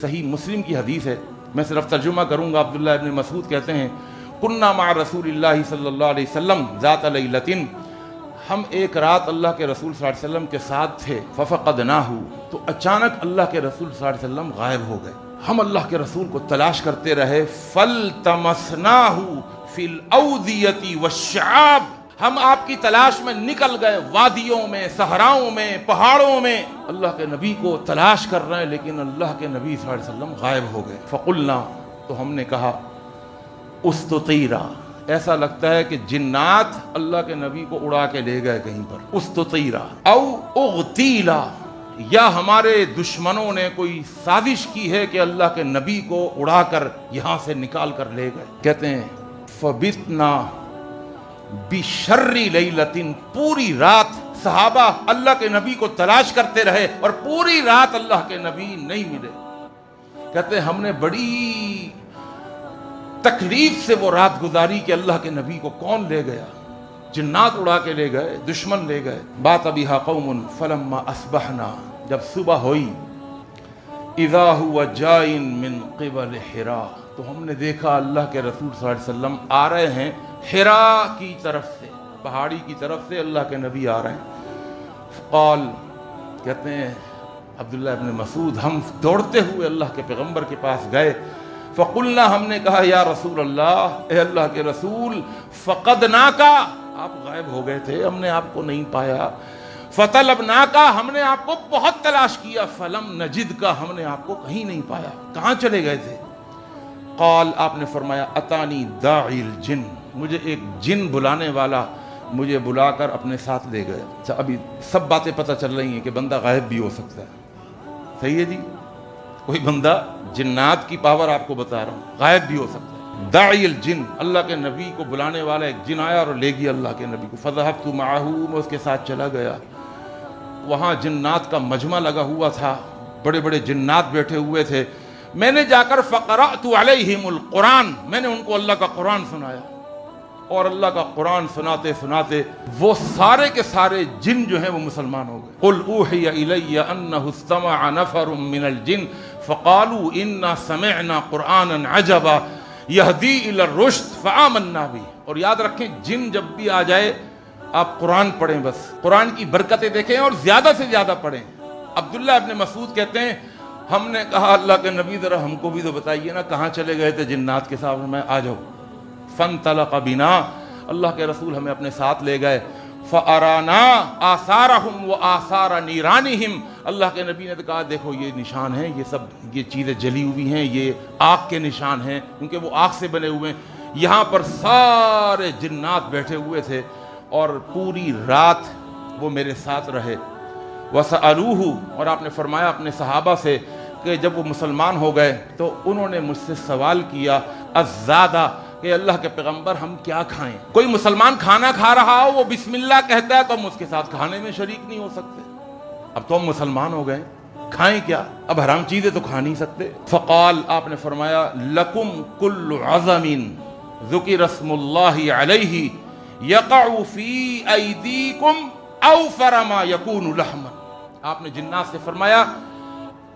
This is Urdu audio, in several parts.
صحیح مسلم کی حدیث ہے، میں صرف ترجمہ کروں گا۔ عبداللہ ابن مسعود کہتے ہیں کننا مع رسول اللہ صلی اللہ علیہ وسلم ذات لیلۃ، ہم ایک رات اللہ کے رسول صلی اللہ علیہ وسلم کے ساتھ تھے، ففقدناہ، تو اچانک اللہ کے رسول صلی اللہ علیہ وسلم غائب ہو گئے۔ ہم اللہ کے رسول کو تلاش کرتے رہے، فالتمسناہ فی الاودیۃ والشعاب، ہم آپ کی تلاش میں نکل گئے، وادیوں میں، صحراؤں میں، پہاڑوں میں اللہ کے نبی کو تلاش کر رہے ہیں، لیکن اللہ کے نبی صلی اللہ علیہ وسلم غائب ہو گئے۔ فقلنا، تو ہم نے کہا استطیرا، ایسا لگتا ہے کہ جنات اللہ کے نبی کو اڑا کے لے گئے کہیں پر، استطیرا او اغتیلا، یا ہمارے دشمنوں نے کوئی سازش کی ہے کہ اللہ کے نبی کو اڑا کر یہاں سے نکال کر لے گئے۔ کہتے ہیں فبتنا بشر لیلۃ، پوری رات صحابہ اللہ کے نبی کو تلاش کرتے رہے اور پوری رات اللہ کے نبی نہیں ملے۔ کہتے ہیں ہم نے بڑی تکلیف سے وہ رات گزاری کہ اللہ کے نبی کو کون لے گیا، جنات اڑا کے لے گئے، دشمن لے گئے۔ بات بہا قوم فلما اصبحنا، جب صبح ہوئی، اذا هو جائن من قبل حرا، تو ہم نے دیکھا اللہ کے رسول صلی اللہ علیہ وسلم آ رہے ہیں حرا کی طرف سے، پہاڑی کی طرف سے اللہ کے نبی آ رہے ہیں۔ قال، کہتے ہیں عبداللہ ابن مسعود، ہم دوڑتے ہوئے اللہ کے پیغمبر کے پاس گئے، فقلنا، ہم نے کہا یا رسول اللہ، اے اللہ کے رسول، فقدناکا، آپ غائب ہو گئے تھے، ہم نے آپ کو نہیں پایا، فطلبناکا، ہم نے آپ کو بہت تلاش کیا، فلم نجدکا، ہم نے آپ کو کہیں نہیں پایا، کہاں چلے گئے تھے؟ قال، آپ نے فرمایا اتانی داعی الجن، مجھے ایک جن بلانے والا مجھے بلا کر اپنے ساتھ لے گیا۔ ابھی سب باتیں پتہ چل رہی ہیں کہ بندہ غائب بھی ہو سکتا ہے، صحیح ہے جی، کوئی بندہ، جنات کی پاور آپ کو بتا رہا ہوں، غائب بھی ہو سکتا ہے۔ داعی الجن، اللہ کے نبی کو بلانے والا ایک جن آیا اور لے گیا اللہ کے نبی کو۔ فذهبت معه، میں اس کے ساتھ چلا گیا، وہاں جنات کا مجمع لگا ہوا تھا، بڑے بڑے جنات بیٹھے ہوئے تھے، میں نے جا کر فقرأت علیہم القرآن، میں نے ان کو اللہ کا قرآن سنایا، اور اللہ کا قرآن سناتے سناتے وہ سارے کے سارے جن جو ہیں وہ مسلمان ہو گئے۔ قل اوحی الی انہ استمع نفر من الجن فقالوا انا سمعنا قرآنا عجبا یہدی الی الرشد فآمنا بہ۔ اور یاد رکھیں، جن جب بھی آ جائے آپ قرآن پڑھیں، بس قرآن کی برکتیں دیکھیں اور زیادہ سے زیادہ پڑھیں۔ عبداللہ ابن مسعود کہتے ہیں ہم نے کہا اللہ کے نبی ذرا ہم کو بھی تو بتائیے نا، کہاں چلے گئے تھے جنات کے ساتھ؟ میں آ جاؤ۔ فانطلق بنا، اللہ کے رسول ہمیں اپنے ساتھ لے گئے، فارانا آثارہم و آثار نیرانہم، اللہ کے نبی نے کہا دیکھو یہ نشان ہیں، یہ سب یہ چیزیں جلی ہوئی ہیں، یہ آگ کے نشان ہیں، کیونکہ وہ آگ سے بنے ہوئے ہیں۔ یہاں پر سارے جنات بیٹھے ہوئے تھے اور پوری رات وہ میرے ساتھ رہے۔ وسألوہ، اور آپ نے فرمایا اپنے صحابہ سے کہ جب وہ مسلمان ہو گئے تو انہوں نے مجھ سے سوال کیا الزادہ، کہ اللہ کے پیغمبر ہم کیا کھائیں؟ کوئی مسلمان کھانا کھا رہا ہو، وہ بسم اللہ کہتا ہے تو ہم اس کے ساتھ کھانے میں شریک نہیں ہو سکتے، اب تو ہم مسلمان ہو گئے، کھائیں کیا؟ اب حرام چیزیں تو کھا نہیں سکتے۔ فقال، آپ نے فرمایا لکم کل عظم ذکر اسم اللہ علیہ یقع فی ایدیکم اوفر ما یکون لحما، آپ نے جنات سے فرمایا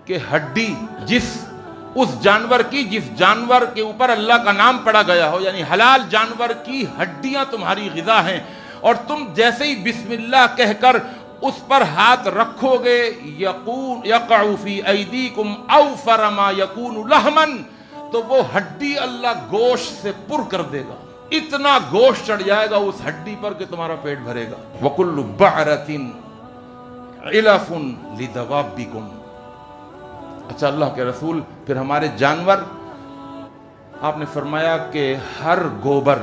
کہ ہڈی اس جانور کی جس جانور کے اوپر اللہ کا نام پڑا گیا ہو، یعنی حلال جانور کی ہڈیاں تمہاری غذا ہیں، اور تم جیسے ہی بسم اللہ کہہ کر اس پر ہاتھ رکھو گے، یقع فی ایدیکم اوفر ما یکون لحما، تو وہ ہڈی اللہ گوشت سے پر کر دے گا، اتنا گوشت چڑھ جائے گا اس ہڈی پر کہ تمہارا پیٹ بھرے گا۔ وَكُلُّ بَعْرَةٍ عِلَفٌ لِدَوَابِّكُمْ۔ اچھا اللہ کے رسول پھر ہمارے جانور، آپ نے فرمایا کہ ہر گوبر،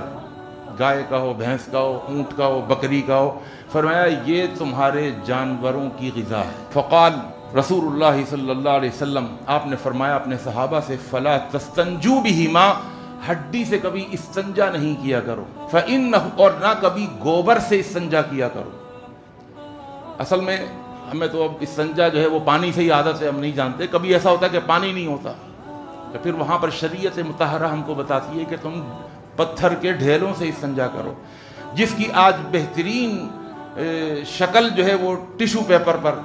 گائے کا ہو، بھینس کا ہو، اونٹ کا ہو، بکری کا ہو، فرمایا یہ تمہارے جانوروں کی غذا ہے۔ فقال رسول اللہ صلی اللہ علیہ وسلم، آپ نے فرمایا اپنے صحابہ سے فلا تستنجوا بہما، ہڈی سے کبھی استنجا نہیں کیا کرو، فإنہ، اور نہ کبھی گوبر سے استنجا کیا کرو۔ اصل میں ہمیں تو اب استنجا جو ہے وہ پانی سے ہی عادت ہے، ہم نہیں جانتے، کبھی ایسا ہوتا ہے کہ پانی نہیں ہوتا، تو پھر وہاں پر شریعت مطہرہ ہم کو بتاتی ہے کہ تم پتھر کے ڈھیلوں سے استنجا کرو، جس کی آج بہترین شکل جو ہے وہ ٹیشو پیپر پر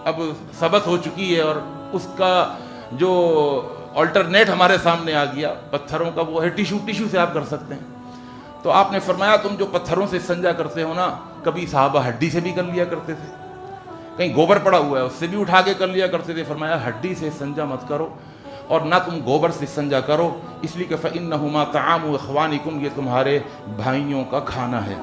اب ثبت ہو چکی ہے، اور اس کا جو آلٹرنیٹ ہمارے سامنے آ گیا پتھروں کا، وہ ہے ٹیشو سے آپ کر سکتے ہیں۔ تو آپ نے فرمایا تم جو پتھروں سے استنجا کرتے ہو نا، کبھی صحابہ ہڈی سے بھی کر لیا کرتے تھے، کہیں گوبر پڑا ہوا ہے اس سے بھی اٹھا کے کر لیا کرتے تھے۔ فرمایا ہڈی سے استنجا مت کرو اور نہ تم گوبر سے استنجا کرو، اس لیے کہ فَإِنَّهُمَا طَعَامُ إِخْوَانِكُمْ، یہ تمہارے بھائیوں کا کھانا ہے۔